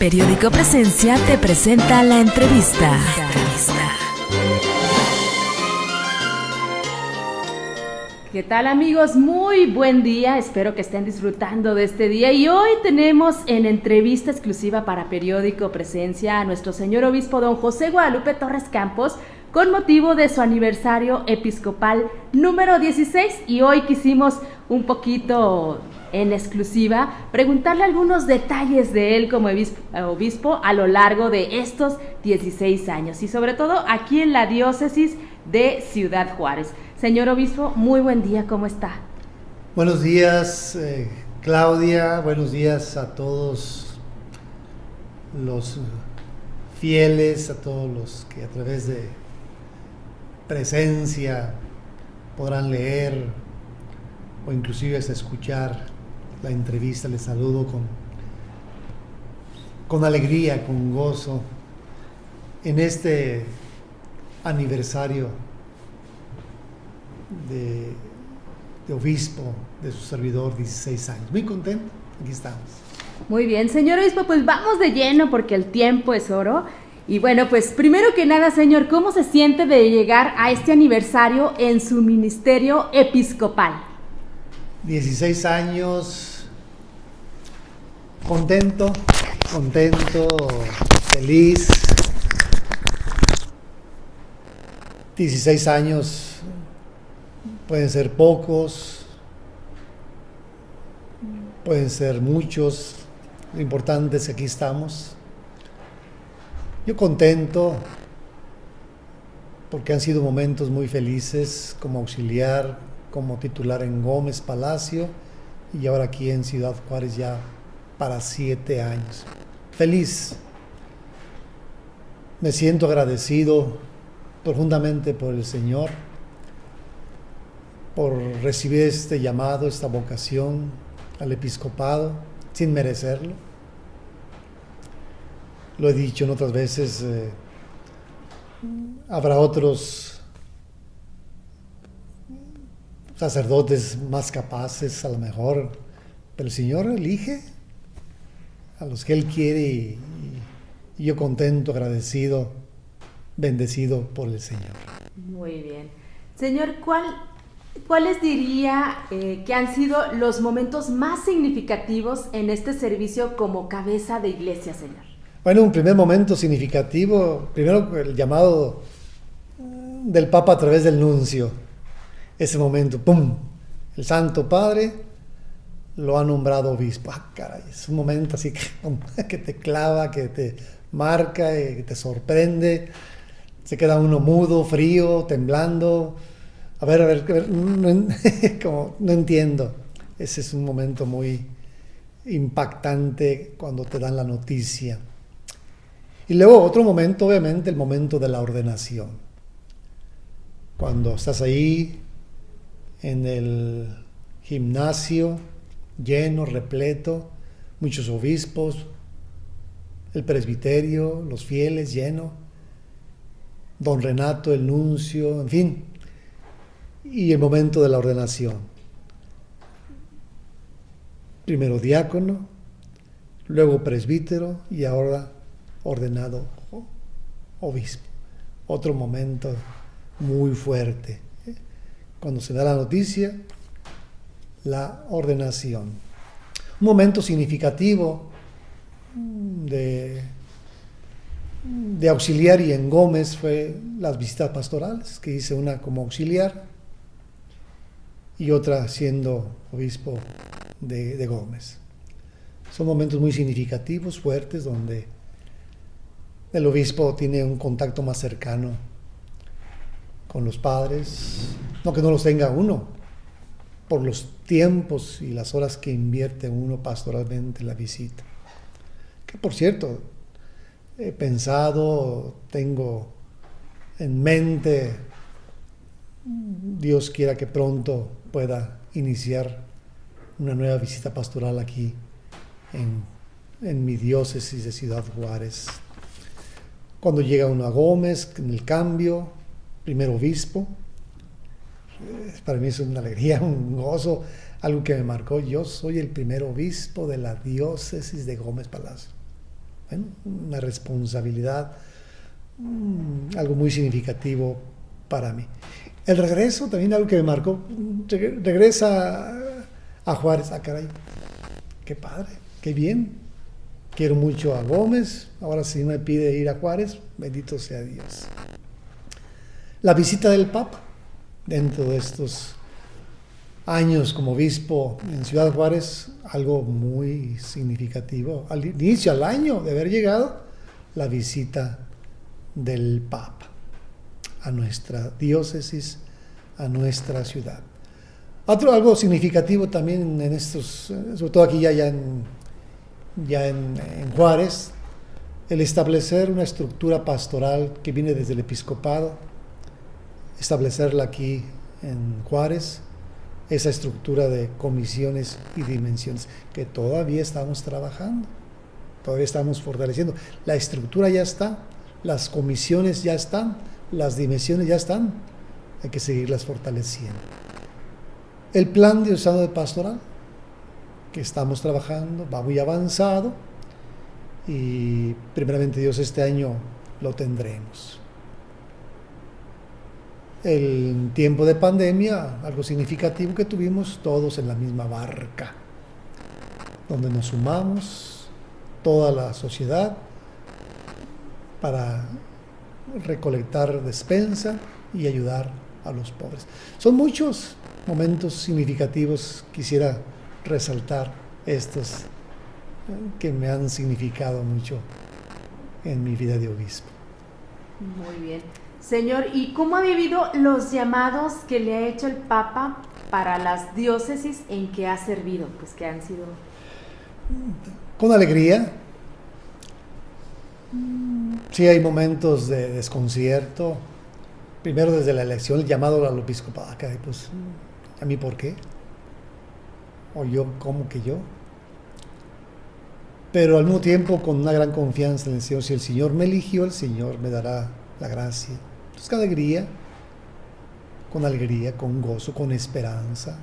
Periódico Presencia te presenta la entrevista. ¿Qué tal, amigos? Muy buen día, espero que estén disfrutando de este día y hoy tenemos en entrevista exclusiva para Periódico Presencia a nuestro señor obispo don José Guadalupe Torres Campos con motivo de su aniversario episcopal número 16 y hoy quisimos un poquito en exclusiva preguntarle algunos detalles de él como obispo a lo largo de estos 16 años y sobre todo aquí en la diócesis de Ciudad Juárez. Señor obispo, muy buen día, ¿cómo está? Buenos días, Claudia, buenos días a todos los fieles, a todos los que a través de Presencia podrán leer o inclusive hasta escuchar la entrevista. Les saludo con alegría, con gozo en este aniversario de obispo de su servidor, 16 años. Muy contento, aquí estamos. Muy bien, señor obispo, pues vamos de lleno porque el tiempo es oro. Y bueno, pues primero que nada, señor, ¿cómo se siente de llegar a este aniversario en su ministerio episcopal? 16 años, contento, feliz. 16 años pueden ser pocos, pueden ser muchos, lo importante es que aquí estamos. Yo contento porque han sido momentos muy felices como auxiliar, como titular en Gómez Palacio y ahora aquí en Ciudad Juárez ya para 7 años. Feliz. Me siento agradecido profundamente por el Señor, por recibir este llamado, esta vocación al episcopado sin merecerlo. Lo he dicho en otras veces, habrá otros sacerdotes más capaces a lo mejor, pero el Señor elige a los que Él quiere y yo contento, agradecido, bendecido por el Señor. Muy bien. Señor, ¿cuáles diría que han sido los momentos más significativos en este servicio como cabeza de iglesia, señor? Bueno, un primer momento significativo, primero el llamado del Papa a través del nuncio. Ese momento, ¡pum! El Santo Padre lo ha nombrado obispo. ¡Ah, caray! Es un momento así que te clava, que te marca, que te sorprende. Se queda uno mudo, frío, temblando. A ver, no entiendo. Ese es un momento muy impactante cuando te dan la noticia. Y luego otro momento, obviamente, el momento de la ordenación. Cuando estás ahí en el gimnasio, lleno, repleto, muchos obispos, el presbiterio, los fieles, lleno, don Renato, el nuncio, en fin, y el momento de la ordenación. Primero diácono, luego presbítero y ahora ordenado obispo. Otro momento muy fuerte. Cuando se da la noticia, la ordenación. Un momento significativo de auxiliar y en Gómez fue las visitas pastorales, que hice una como auxiliar y otra siendo obispo de Gómez. Son momentos muy significativos, fuertes, donde el obispo tiene un contacto más cercano con los padres, no que no los tenga uno, por los tiempos y las horas que invierte uno pastoralmente en la visita. Que por cierto, he pensado, tengo en mente, Dios quiera que pronto pueda iniciar una nueva visita pastoral aquí en mi diócesis de Ciudad Juárez. Cuando llega uno a Gómez, en el cambio, primer obispo, para mí es una alegría, un gozo, algo que me marcó. Yo soy el primer obispo de la diócesis de Gómez Palacio. bueno, una responsabilidad, algo muy significativo para mí. El regreso, también algo que me marcó, regresa a Juárez, caray, qué padre, qué bien, quiero mucho a Gómez, ahora sí me pide ir a Juárez, bendito sea Dios. La visita del Papa, dentro de estos años como obispo en Ciudad Juárez, algo muy significativo, al inicio, al año de haber llegado, la visita del Papa a nuestra diócesis, a nuestra ciudad. Algo significativo también en estos, sobre todo aquí ya en Juárez, el establecer una estructura pastoral que viene desde el episcopado, establecerla aquí en Juárez, esa estructura de comisiones y dimensiones que todavía estamos trabajando, todavía estamos fortaleciendo. La estructura ya está, las comisiones ya están, las dimensiones ya están, hay que seguirlas fortaleciendo. El plan de diocesano de pastoral que estamos trabajando va muy avanzado y primeramente Dios este año lo tendremos. El tiempo de pandemia, algo significativo que tuvimos todos en la misma barca, donde nos sumamos, toda la sociedad, para recolectar despensa y ayudar a los pobres. Son muchos momentos significativos, quisiera resaltar estos que me han significado mucho en mi vida de obispo. Muy bien. Señor, ¿y cómo ha vivido los llamados que le ha hecho el Papa para las diócesis en que ha servido? Pues que han sido... Con alegría. Sí hay momentos de desconcierto. Primero desde la elección, el llamado al episcopado. Pues, ¿a mí por qué? ¿O yo cómo que yo? Pero al mismo tiempo con una gran confianza en el Señor. Si el Señor me eligió, el Señor me dará la gracia. Entonces, con alegría, con gozo, con esperanza.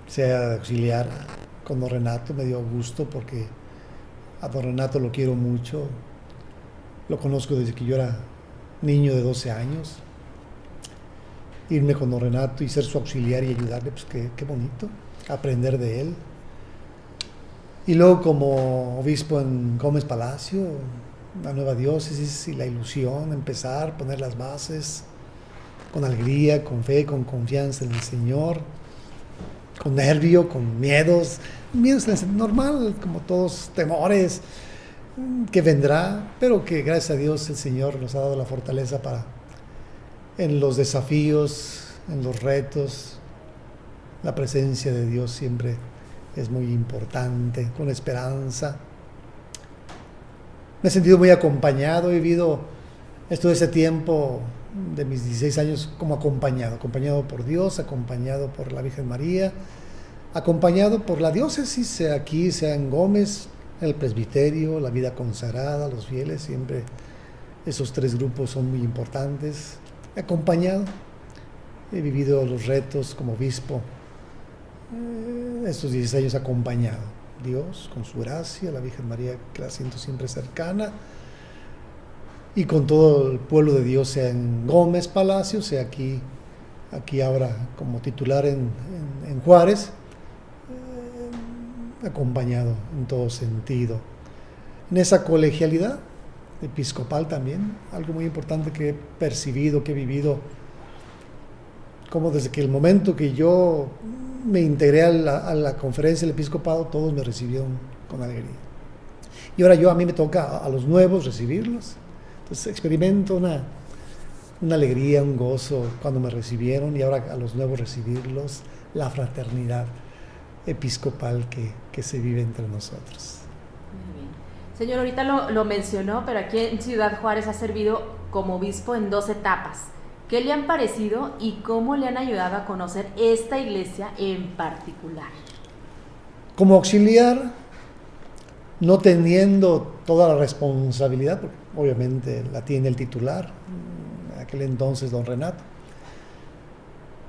Sea auxiliar con don Renato, me dio gusto porque a don Renato lo quiero mucho. Lo conozco desde que yo era niño de 12 años. Irme con don Renato y ser su auxiliar y ayudarle, pues qué bonito, aprender de él. Y luego como obispo en Gómez Palacio, la nueva diócesis y la ilusión, empezar, poner las bases, con alegría, con fe, con confianza en el Señor, con nervio, con miedos normal, como todos, temores, que vendrá, pero que gracias a Dios el Señor nos ha dado la fortaleza para, en los desafíos, en los retos, la presencia de Dios siempre es muy importante, con esperanza. Me he sentido muy acompañado, he vivido todo ese tiempo de mis 16 años como acompañado por Dios, acompañado por la Virgen María, acompañado por la diócesis, sea aquí, sea en Gómez, el presbiterio, la vida consagrada, los fieles, siempre esos tres grupos son muy importantes. He acompañado, he vivido los retos como obispo, estos 16 años acompañado. Dios, con su gracia, la Virgen María, que la siento siempre cercana, y con todo el pueblo de Dios, sea en Gómez Palacio, sea aquí ahora como titular en Juárez, acompañado en todo sentido. En esa colegialidad episcopal también, algo muy importante que he percibido, que he vivido, como desde que el momento que yo me integré a la conferencia del episcopado, todos me recibieron con alegría. Y ahora a mí me toca a los nuevos recibirlos. Entonces experimento una alegría, un gozo cuando me recibieron, y ahora a los nuevos recibirlos, la fraternidad episcopal que se vive entre nosotros. Muy bien. Señor, ahorita lo mencionó, pero aquí en Ciudad Juárez ha servido como obispo en 2 etapas. ¿Qué le han parecido y cómo le han ayudado a conocer esta iglesia en particular? Como auxiliar, no teniendo toda la responsabilidad, porque obviamente la tiene el titular, en aquel entonces don Renato,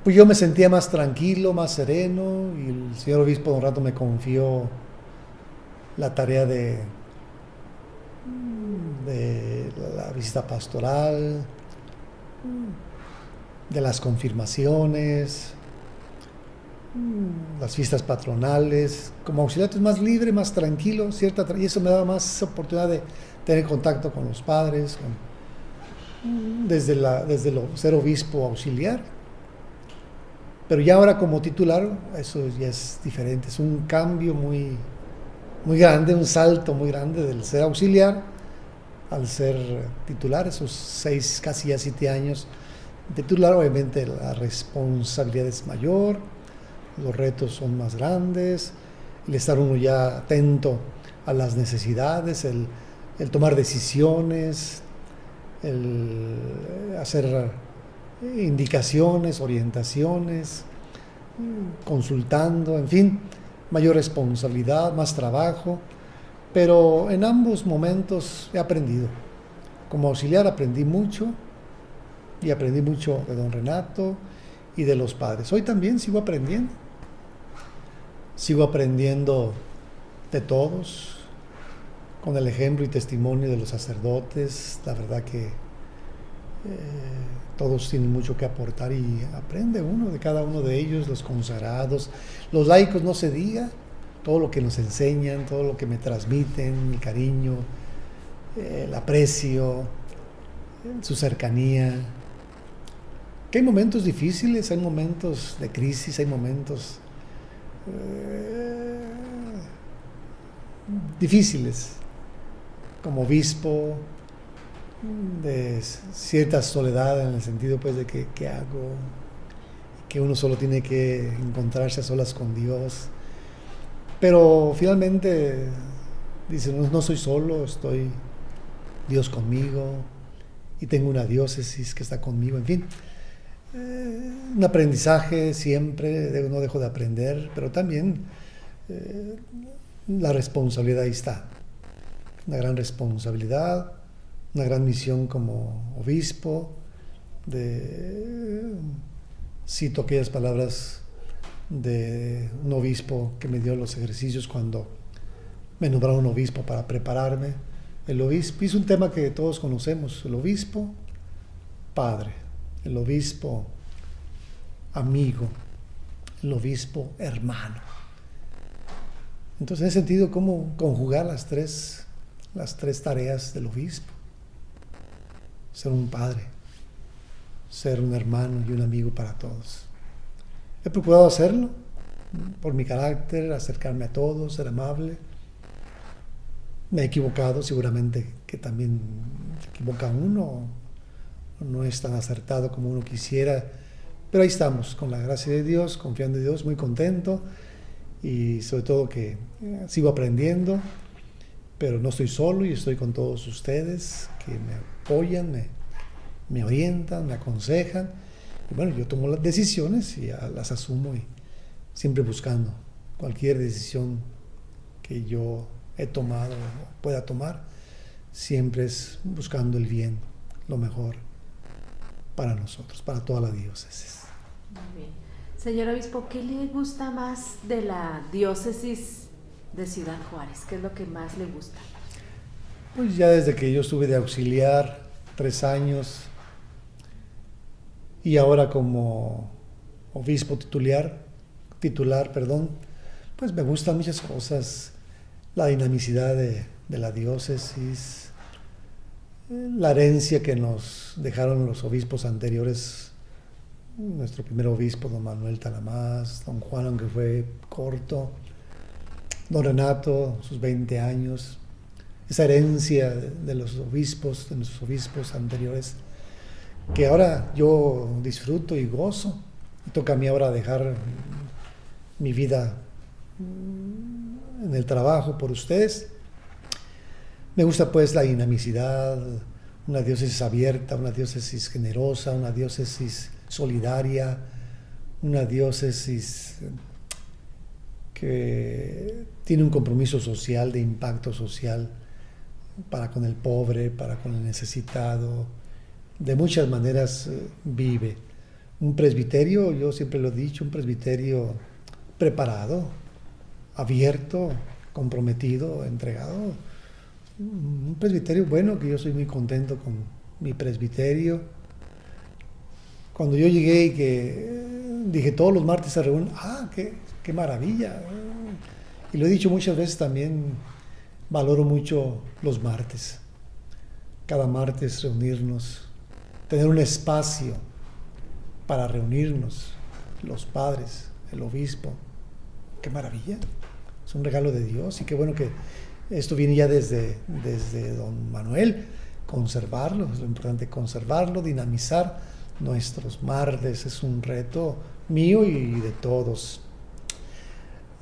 pues yo me sentía más tranquilo, más sereno, y el señor obispo don Renato me confió la tarea de la visita pastoral, de las confirmaciones, las fiestas patronales. Como auxiliar es más libre, más tranquilo, y eso me da más oportunidad de tener contacto con los padres, desde ser obispo auxiliar. Pero ya ahora como titular, eso ya es diferente, es un cambio muy, muy grande, un salto muy grande del ser auxiliar al ser titular, esos 6, casi ya 7 años de titular. Obviamente la responsabilidad es mayor, los retos son más grandes, el estar uno ya atento a las necesidades, el tomar decisiones, el hacer indicaciones, orientaciones, consultando, en fin, mayor responsabilidad, más trabajo, pero en ambos momentos he aprendido. Como auxiliar aprendí mucho, y aprendí mucho de don Renato y de los padres. Hoy también sigo aprendiendo de todos, con el ejemplo y testimonio de los sacerdotes. La verdad que todos tienen mucho que aportar y aprende uno de cada uno de ellos, los consagrados, los laicos, no se diga, todo lo que nos enseñan, todo lo que me transmiten, el cariño, el aprecio, su cercanía. Que hay momentos difíciles, hay momentos de crisis, hay momentos difíciles, como obispo, de cierta soledad, en el sentido pues de que ¿qué hago? Que uno solo tiene que encontrarse a solas con Dios, pero finalmente dice, no soy solo, estoy Dios conmigo, y tengo una diócesis que está conmigo, en fin, un aprendizaje siempre, no dejo de aprender, pero también la responsabilidad ahí está, una gran responsabilidad, una gran misión como obispo. Cito aquellas palabras de un obispo que me dio los ejercicios cuando me nombraron obispo para prepararme. El obispo es un tema que todos conocemos, el obispo padre, el obispo amigo, el obispo hermano. Entonces, en ese sentido, ¿cómo conjugar las tres tareas del obispo? Ser un padre, ser un hermano y un amigo para todos. He procurado hacerlo por mi carácter, acercarme a todos, ser amable. Me he equivocado, seguramente que también se equivoca uno, no es tan acertado como uno quisiera, pero ahí estamos, con la gracia de Dios, confiando en Dios, muy contento, y sobre todo que sigo aprendiendo, pero no estoy solo y estoy con todos ustedes que me apoyan, me orientan, me aconsejan, y bueno, yo tomo las decisiones y las asumo, y siempre buscando cualquier decisión que yo he tomado o pueda tomar, siempre es buscando el bien, lo mejor para nosotros, para toda la diócesis. Muy bien. Señor obispo, ¿qué le gusta más de la diócesis de Ciudad Juárez? ¿Qué es lo que más le gusta? Pues ya desde que yo estuve de auxiliar 3 años y ahora como obispo titular, pues me gustan muchas cosas, la dinamicidad de la diócesis, la herencia que nos dejaron los obispos anteriores, nuestro primer obispo, don Manuel Talamás, don Juan, aunque fue corto, don Renato, sus 20 años, esa herencia de los obispos, de nuestros obispos anteriores, que ahora yo disfruto y gozo, y toca a mí ahora dejar mi vida en el trabajo por ustedes. Me gusta pues la dinamicidad, una diócesis abierta, una diócesis generosa, una diócesis solidaria, una diócesis que tiene un compromiso social, de impacto social, para con el pobre, para con el necesitado, de muchas maneras vive. Un presbiterio, yo siempre lo he dicho, un presbiterio preparado, abierto, comprometido, entregado. Un presbiterio bueno, que yo soy muy contento con mi presbiterio. Cuando yo llegué y que dije todos los martes se reúnen, qué maravilla. Y lo he dicho muchas veces también, valoro mucho los martes. Cada martes reunirnos, tener un espacio para reunirnos, los padres, el obispo. Qué maravilla, es un regalo de Dios y qué bueno que esto viene ya desde don Manuel, conservarlo, es lo importante, conservarlo, dinamizar nuestros martes, es un reto mío y de todos.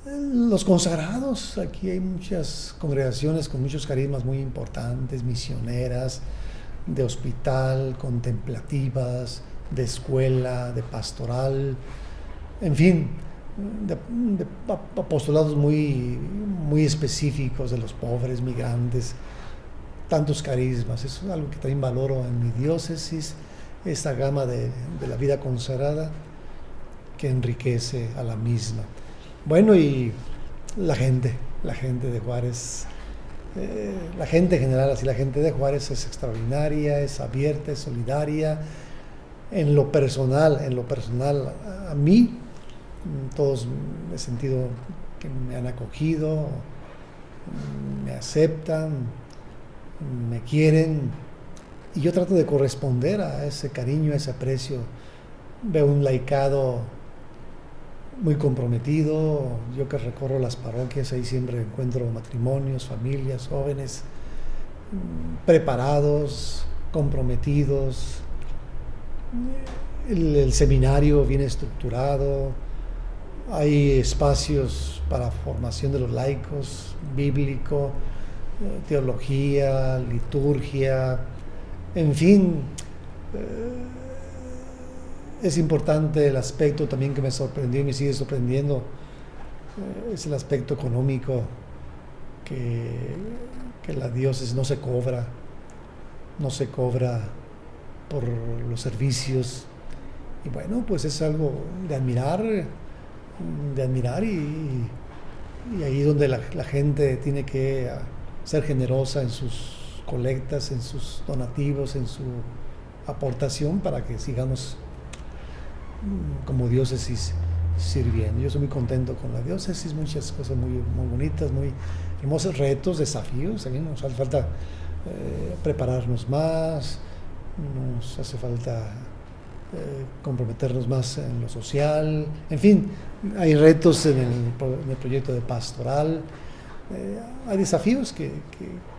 Los consagrados, aquí hay muchas congregaciones con muchos carismas muy importantes, misioneras, de hospital, contemplativas, de escuela, de pastoral, en fin, de apostolados muy específicos de los pobres, migrantes, tantos carismas. Eso es algo que también valoro en mi diócesis, esta gama de la vida consagrada que enriquece a la misma. Bueno, y la gente de Juárez, la gente en general, así la gente de Juárez es extraordinaria, es abierta, es solidaria. En lo personal, a mí, todos he sentido que me han acogido, me aceptan, me quieren, y yo trato de corresponder a ese cariño, a ese aprecio. Veo un laicado muy comprometido. Yo que recorro las parroquias, ahí siempre encuentro matrimonios, familias, jóvenes preparados, comprometidos. El seminario bien estructurado, hay espacios para formación de los laicos, bíblico, teología, liturgia, en fin. Es importante el aspecto también que me sorprendió y me sigue sorprendiendo, es el aspecto económico, que la diócesis no se cobra por los servicios, y bueno, pues es algo de admirar y ahí donde la gente tiene que ser generosa en sus colectas, en sus donativos, en su aportación para que sigamos como diócesis sirviendo. Yo soy muy contento con la diócesis, muchas cosas muy bonitas, muy hermosos retos, desafíos. También nos hace falta prepararnos más, nos hace falta comprometernos más en lo social, en fin, hay retos en el proyecto de pastoral, hay desafíos que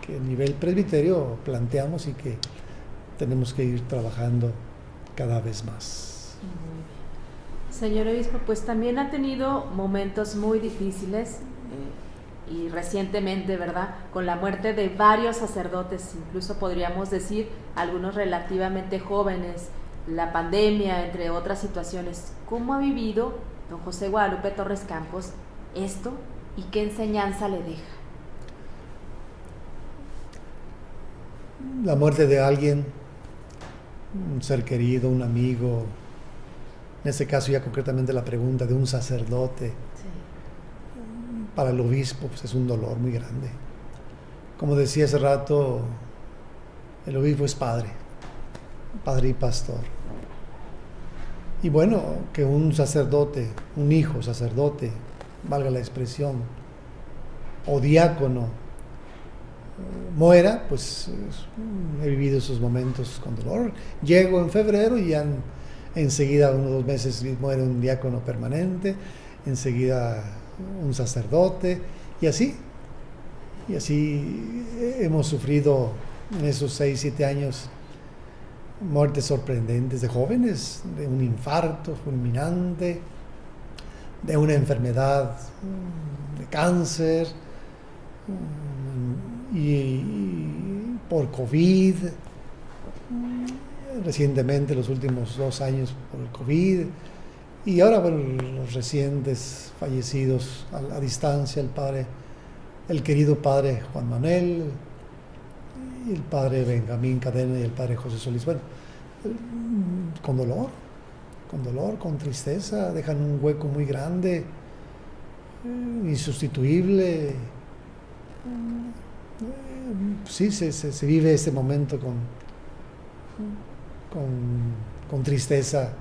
a nivel presbiterio planteamos y que tenemos que ir trabajando cada vez más. Señor obispo, pues también ha tenido momentos muy difíciles y recientemente, ¿verdad?, con la muerte de varios sacerdotes, incluso podríamos decir algunos relativamente jóvenes, la pandemia, entre otras situaciones. ¿Cómo ha vivido don José Guadalupe Torres Campos esto y qué enseñanza le deja? La muerte de alguien, un ser querido, un amigo, en este caso ya concretamente la pregunta de un sacerdote, sí, para el obispo pues es un dolor muy grande. Como decía hace rato, el obispo es padre y pastor. Y bueno, que un sacerdote, un hijo sacerdote, valga la expresión, o diácono, muera, pues he vivido esos momentos con dolor. Llego en febrero y ya enseguida, 1 o 2 meses, muere un diácono permanente, enseguida un sacerdote, y así hemos sufrido en esos 6, 7 años muertes sorprendentes de jóvenes, de un infarto fulminante, de una enfermedad de cáncer, y por COVID, recientemente los últimos 2 años por el COVID, y ahora bueno, los recientes fallecidos a distancia, el querido padre Juan Manuel, y el padre Benjamín Cadena y el padre José Solís. Bueno, con dolor, con tristeza, dejan un hueco muy grande, insustituible, Sí, se vive este momento con tristeza,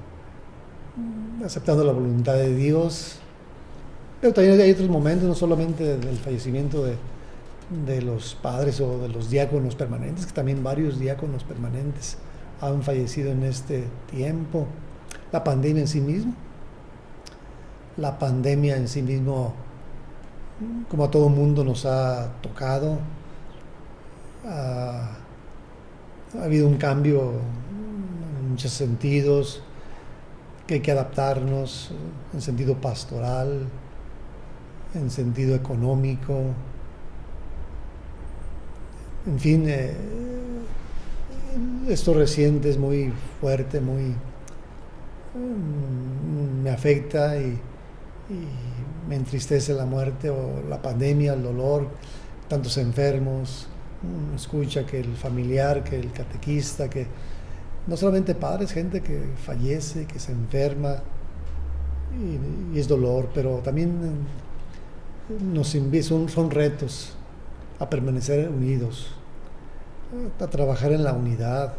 aceptando la voluntad de Dios. Pero también hay otros momentos, no solamente del fallecimiento de los padres o de los diáconos permanentes, que también varios diáconos permanentes han fallecido en este tiempo. La pandemia en sí mismo, como a todo mundo nos ha tocado, ha habido un cambio en muchos sentidos, que hay que adaptarnos en sentido pastoral, en sentido económico, en fin, esto reciente es muy fuerte, me afecta y me entristece la muerte o la pandemia, el dolor, tantos enfermos. Escucha que el familiar, que el catequista, que no solamente padres, gente que fallece, que se enferma, y es dolor, pero también son retos a permanecer unidos, a trabajar en la unidad,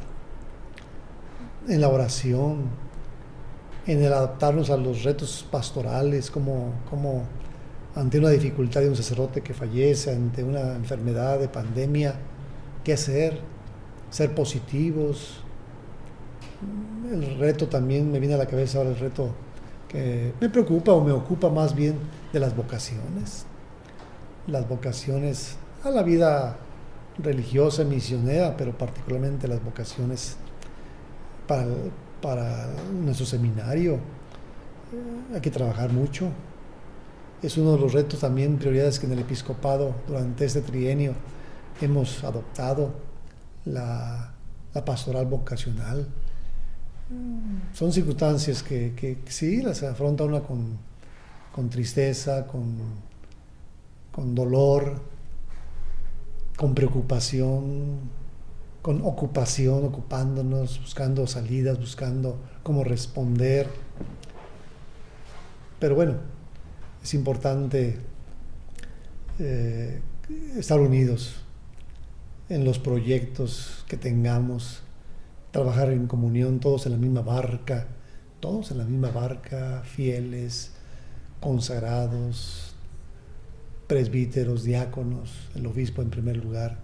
en la oración, en el adaptarnos a los retos pastorales, como ante una dificultad de un sacerdote que fallece, ante una enfermedad de pandemia, ¿qué hacer? Ser positivos. El reto también, me viene a la cabeza ahora el reto que me preocupa o me ocupa más bien, de las vocaciones a la vida religiosa, misionera, pero particularmente las vocaciones para nuestro seminario. Hay que trabajar mucho. Es uno de los retos también, prioridades que en el episcopado durante este trienio hemos adoptado, la pastoral vocacional. Son circunstancias que sí, las afronta una con tristeza, con dolor, con preocupación, con ocupación, ocupándonos, buscando salidas, buscando cómo responder. Pero bueno, es importante estar unidos en los proyectos que tengamos, trabajar en comunión, todos en la misma barca, fieles, consagrados, presbíteros, diáconos, el obispo en primer lugar.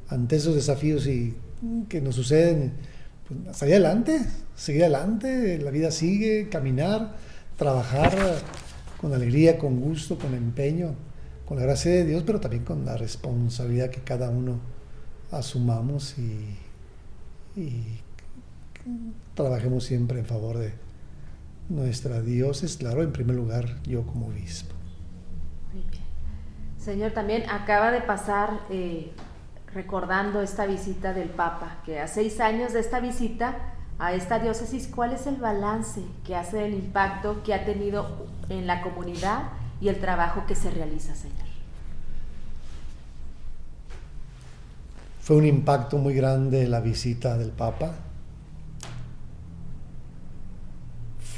Ante esos desafíos que nos suceden, pues, seguir adelante, la vida sigue, caminar, trabajar con alegría, con gusto, con empeño, con la gracia de Dios, pero también con la responsabilidad que cada uno asumamos y trabajemos siempre en favor de nuestra diócesis, claro, en primer lugar yo como obispo. Muy bien. Señor, también acaba de pasar, recordando esta visita del Papa, que a 6 años de esta visita a esta diócesis, ¿cuál es el balance que hace del impacto que ha tenido en la comunidad y el trabajo que se realiza, Señor? Fue un impacto muy grande la visita del Papa.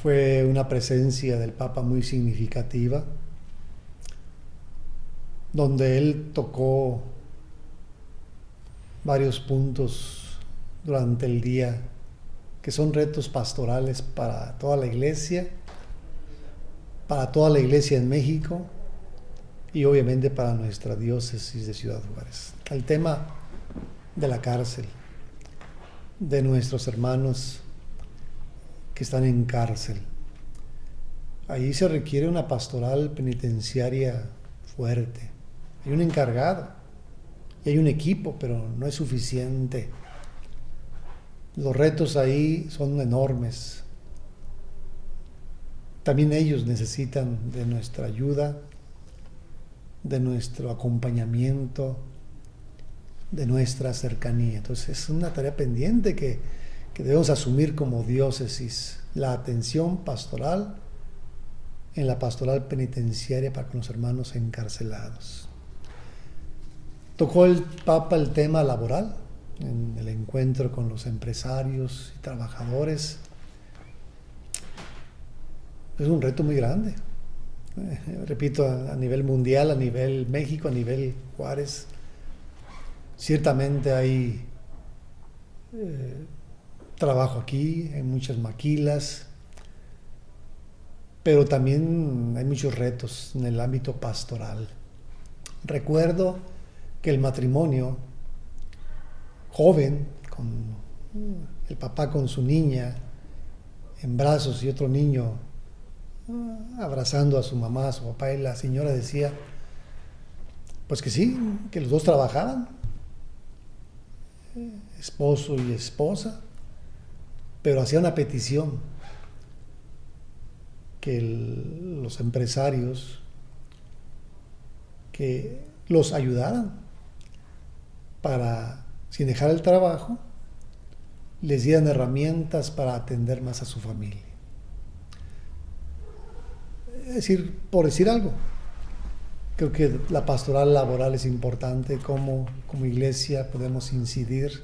Fue una presencia del Papa muy significativa, donde él tocó varios puntos durante el día que son retos pastorales para toda la iglesia en México y obviamente para nuestra diócesis de Ciudad Juárez. El tema de la cárcel, de nuestros hermanos que están en cárcel. Ahí se requiere una pastoral penitenciaria fuerte. Hay un encargado y hay un equipo, pero no es suficiente. Los retos ahí son enormes. También ellos necesitan de nuestra ayuda, de nuestro acompañamiento, de nuestra cercanía. Entonces es una tarea pendiente que debemos asumir como diócesis, la atención pastoral en la pastoral penitenciaria para con los hermanos encarcelados. Tocó el Papa el tema laboral en el encuentro con los empresarios y trabajadores. Es un reto muy grande. repito, a nivel mundial, a nivel México, a nivel Juárez, ciertamente hay trabajo aquí, hay muchas maquilas, pero también hay muchos retos en el ámbito pastoral. Recuerdo que el matrimonio joven, con el papá con su niña en brazos y otro niño abrazando a su mamá, a su papá, y la señora decía, pues que sí, que los dos trabajaban, esposo y esposa, pero hacía una petición, que los empresarios que los ayudaran para, sin dejar el trabajo, les dieran herramientas para atender más a su familia. Es decir, por decir algo, creo que la pastoral laboral es importante, como iglesia podemos incidir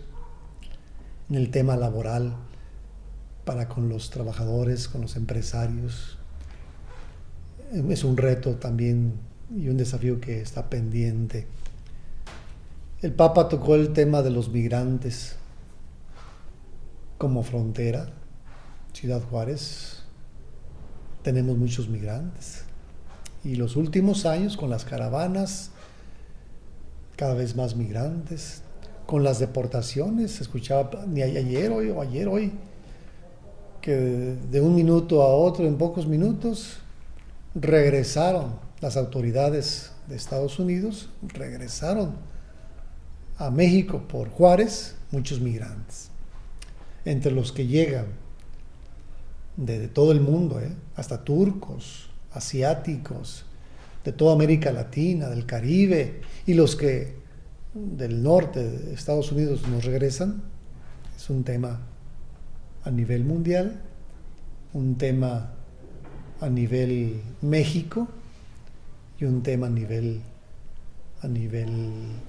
en el tema laboral para con los trabajadores, con los empresarios. Es un reto también y un desafío que está pendiente. El Papa tocó el tema de los migrantes como frontera. Ciudad Juárez, tenemos muchos migrantes. Y los últimos años, con las caravanas, cada vez más migrantes. Con las deportaciones, escuchaba ni ayer hoy, que de un minuto a otro, en pocos minutos, regresaron las autoridades de Estados Unidos, regresaron a México por Juárez muchos migrantes, entre los que llegan de todo el mundo, hasta turcos, asiáticos, de toda América Latina, del Caribe, y los que del norte de Estados Unidos nos regresan. Es un tema a nivel mundial, un tema a nivel México y un tema a nivel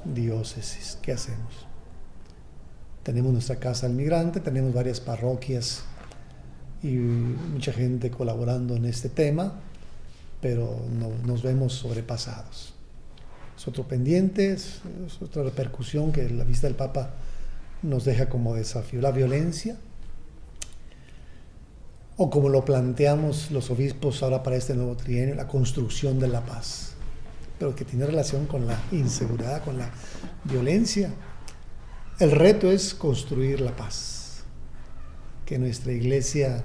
diócesis. ¿Qué hacemos? Tenemos nuestra Casa del Migrante, tenemos varias parroquias y mucha gente colaborando en este tema, pero nos vemos sobrepasados. Es otro pendiente, es otra repercusión que la visita del Papa nos deja como desafío. La violencia, o como lo planteamos los obispos ahora para este nuevo trienio, la construcción de la paz, pero que tiene relación con la inseguridad, con la violencia. El reto es construir la paz, que nuestra iglesia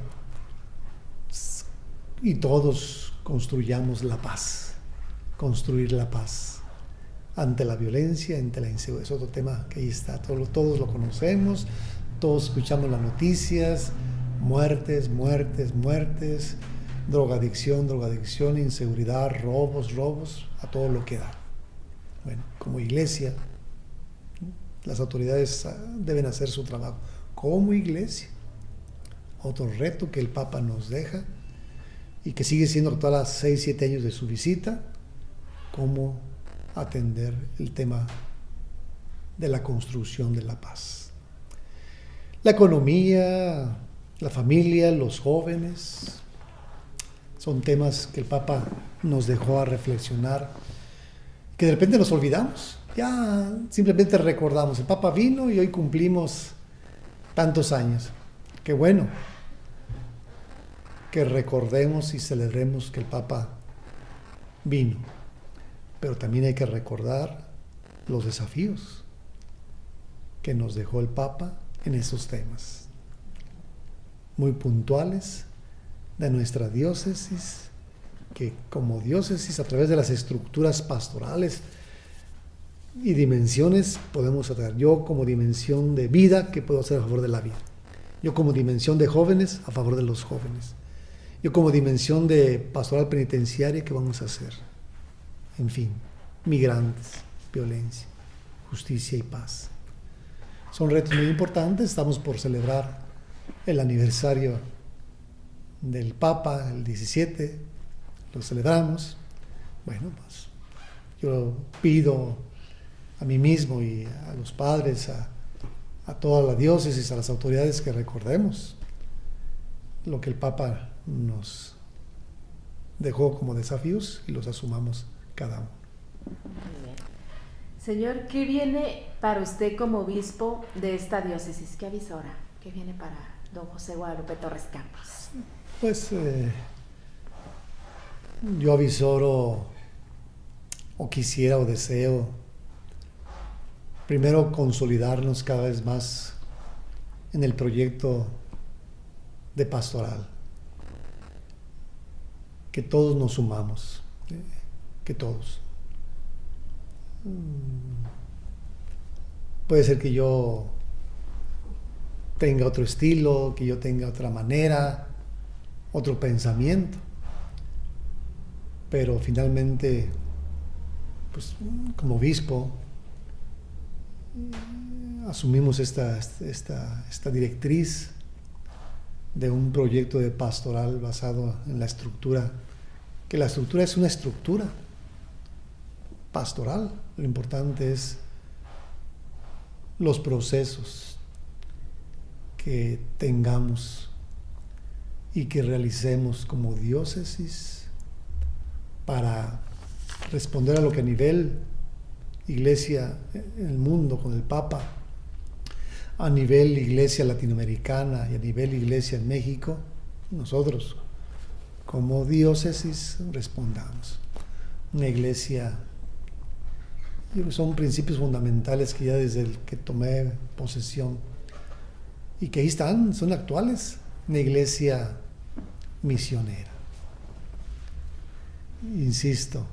y todos construyamos la paz, construir la paz ante la violencia, ante la inseguridad. Es otro tema que ahí está, todos lo conocemos, todos escuchamos las noticias, muertes, drogadicción, inseguridad, robos, a todo lo que da. Bueno, como iglesia, las autoridades deben hacer su trabajo. Como iglesia, otro reto que el Papa nos deja y que sigue siendo todas las 6-7 años de su visita, cómo atender el tema de la construcción de la paz. La economía, la familia, los jóvenes, son temas que el Papa nos dejó a reflexionar, que de repente nos olvidamos, ya simplemente recordamos, el Papa vino y hoy cumplimos tantos años. Qué bueno que recordemos y celebremos que el Papa vino, pero también hay que recordar los desafíos que nos dejó el Papa en esos temas, muy puntuales de nuestra diócesis, que como diócesis, a través de las estructuras pastorales y dimensiones, podemos hacer. Yo como dimensión de vida, ¿qué puedo hacer a favor de la vida? Yo como dimensión de jóvenes, a favor de los jóvenes. Yo como dimensión de pastoral penitenciaria, ¿qué vamos a hacer? En fin, migrantes, violencia, justicia y paz. Son retos muy importantes. Estamos por celebrar el aniversario del Papa, el 17, lo celebramos. Bueno, pues yo pido a mí mismo y a los padres, a toda la diócesis, a las autoridades, que recordemos lo que el Papa nos dejó como desafíos y los asumamos cada uno. Muy bien. Señor, ¿qué viene para usted como obispo de esta diócesis? ¿Qué avisora? ¿Qué viene para don José Guadalupe Torres Campos? Pues yo avisoro o quisiera o deseo primero consolidarnos cada vez más en el proyecto de pastoral, que todos nos sumamos, que todos. Puede ser que yo tenga otro estilo, que yo tenga otra manera, otro pensamiento, pero finalmente, pues como obispo, asumimos esta directriz de un proyecto de pastoral basado en la estructura, que la estructura es una estructura pastoral. Lo importante es los procesos que tengamos y que realicemos como diócesis para responder a lo que a nivel iglesia en el mundo con el Papa, a nivel iglesia latinoamericana y a nivel iglesia en México, nosotros como diócesis respondamos. Una iglesia, son principios fundamentales que ya desde el que tomé posesión y que ahí están, son actuales. Una iglesia misionera. Insisto,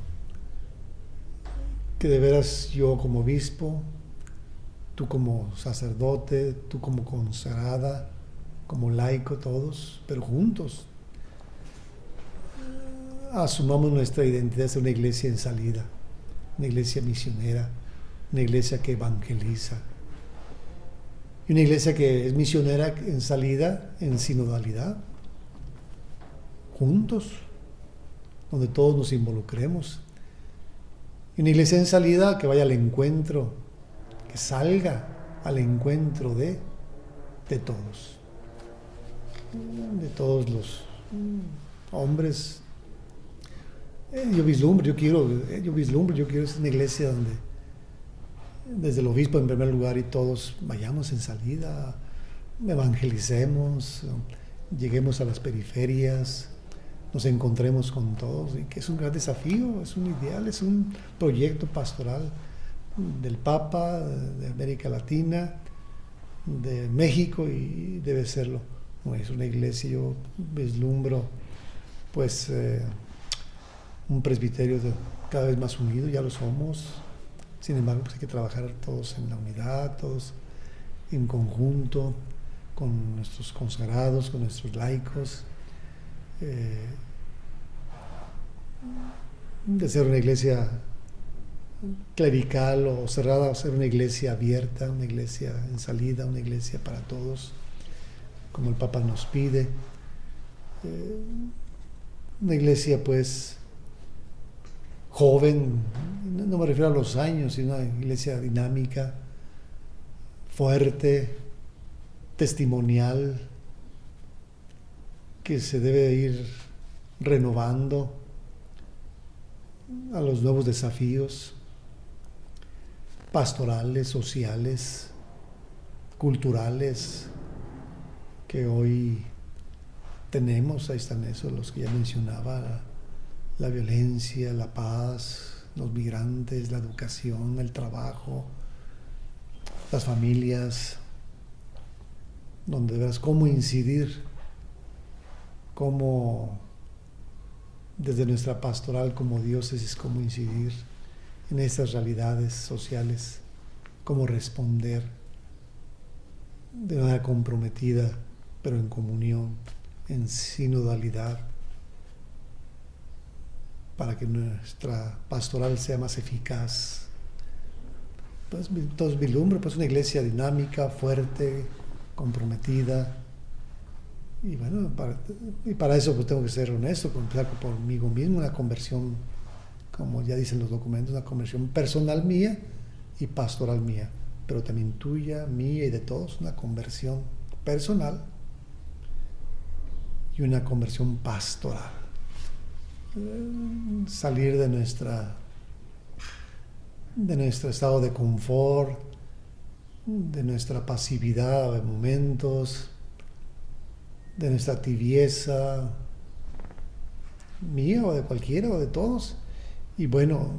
que de veras yo como obispo, tú como sacerdote, tú como consagrada, como laico, todos, pero juntos, asumamos nuestra identidad de una iglesia en salida, una iglesia misionera, una iglesia que evangeliza, y una iglesia que es misionera en salida, en sinodalidad, juntos, donde todos nos involucremos. Y una iglesia en salida que vaya al encuentro, que salga al encuentro de todos los hombres. Yo vislumbro, yo quiero una iglesia donde desde el obispo en primer lugar y todos vayamos en salida, evangelicemos, lleguemos a las periferias, nos encontremos con todos, y que es un gran desafío, es un ideal, es un proyecto pastoral del Papa, de América Latina, de México, y debe serlo. No es una iglesia, yo vislumbro pues un presbiterio cada vez más unido, ya lo somos. Sin embargo, pues hay que trabajar todos en la unidad, todos en conjunto, con nuestros consagrados, con nuestros laicos, de ser una iglesia clerical o cerrada, o ser una iglesia abierta, una iglesia en salida, una iglesia para todos, como el Papa nos pide. Una iglesia pues joven, no me refiero a los años, sino una iglesia dinámica, fuerte, testimonial, que se debe ir renovando a los nuevos desafíos pastorales, sociales, culturales que hoy tenemos. Ahí están esos, los que ya mencionaba: la violencia, la paz, los migrantes, la educación, el trabajo, las familias, donde verás cómo incidir, cómo desde nuestra pastoral como diócesis, cómo incidir en estas realidades sociales, cómo responder de manera comprometida, pero en comunión, en sinodalidad, para que nuestra pastoral sea más eficaz. Pues entonces vislumbro pues una iglesia dinámica, fuerte, comprometida. Y bueno, para eso pues tengo que ser honesto, empezar conmigo mismo, una conversión, como ya dicen los documentos, una conversión personal mía y pastoral mía, pero también tuya, mía y de todos, una conversión personal y una conversión pastoral. salir de nuestro estado de confort, de nuestra pasividad de momentos, de nuestra tibieza, mía o de cualquiera o de todos, y bueno,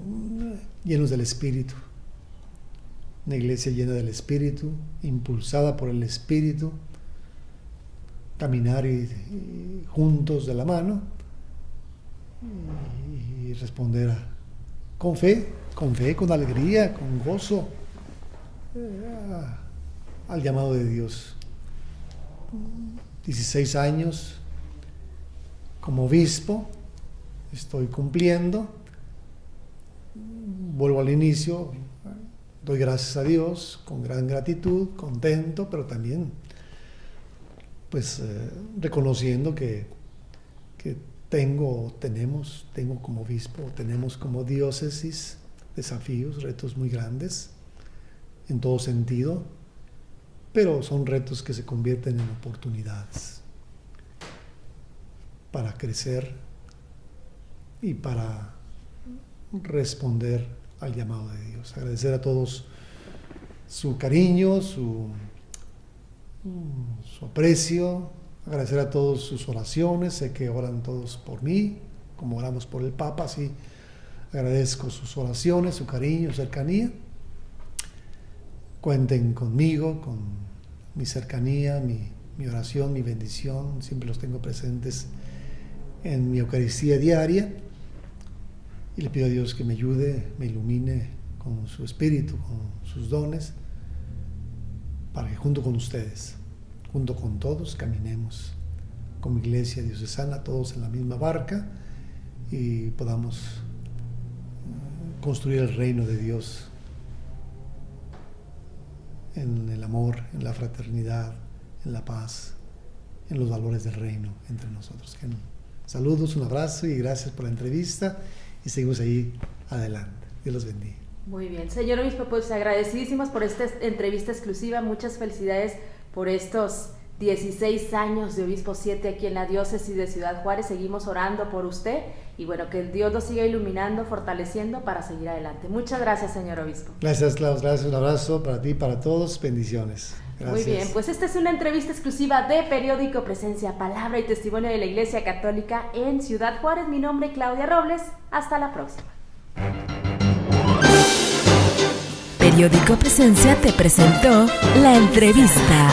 llenos del Espíritu. Una iglesia llena del Espíritu, impulsada por el Espíritu, caminar y juntos de la mano y responder con fe, con alegría, con gozo al llamado de Dios. 16 años como obispo, estoy cumpliendo. Vuelvo al inicio, doy gracias a Dios con gran gratitud, contento, pero también pues reconociendo que tengo como obispo, tenemos como diócesis desafíos, retos muy grandes en todo sentido, pero son retos que se convierten en oportunidades para crecer y para responder al llamado de Dios. Agradecer a todos su cariño, su aprecio, agradecer a todos sus oraciones. Sé que oran todos por mí, como oramos por el Papa, así agradezco sus oraciones, su cariño, su cercanía. Cuenten conmigo, con mi cercanía, mi oración, mi bendición, siempre los tengo presentes en mi Eucaristía diaria, y le pido a Dios que me ayude, me ilumine con su Espíritu, con sus dones, para que junto con ustedes, junto con todos, caminemos como iglesia diocesana, todos en la misma barca, y podamos construir el reino de Dios en el amor, en la fraternidad, en la paz, en los valores del reino entre nosotros. Saludos, un abrazo y gracias por la entrevista, y seguimos ahí adelante. Dios los bendiga. Muy bien, señor obispo, pues agradecidísimos por esta entrevista exclusiva. Muchas felicidades por estos 16 años de Obispo 7 aquí en la diócesis de Ciudad Juárez. Seguimos orando por usted y bueno, que Dios lo siga iluminando, fortaleciendo para seguir adelante. Muchas gracias, señor obispo. Gracias, Klaus, gracias, un abrazo para ti y para todos, bendiciones. Gracias. Muy bien, pues esta es una entrevista exclusiva de Periódico Presencia, Palabra y Testimonio de la Iglesia Católica en Ciudad Juárez. Mi nombre es Claudia Robles, hasta la próxima. Periódico Presencia te presentó la entrevista.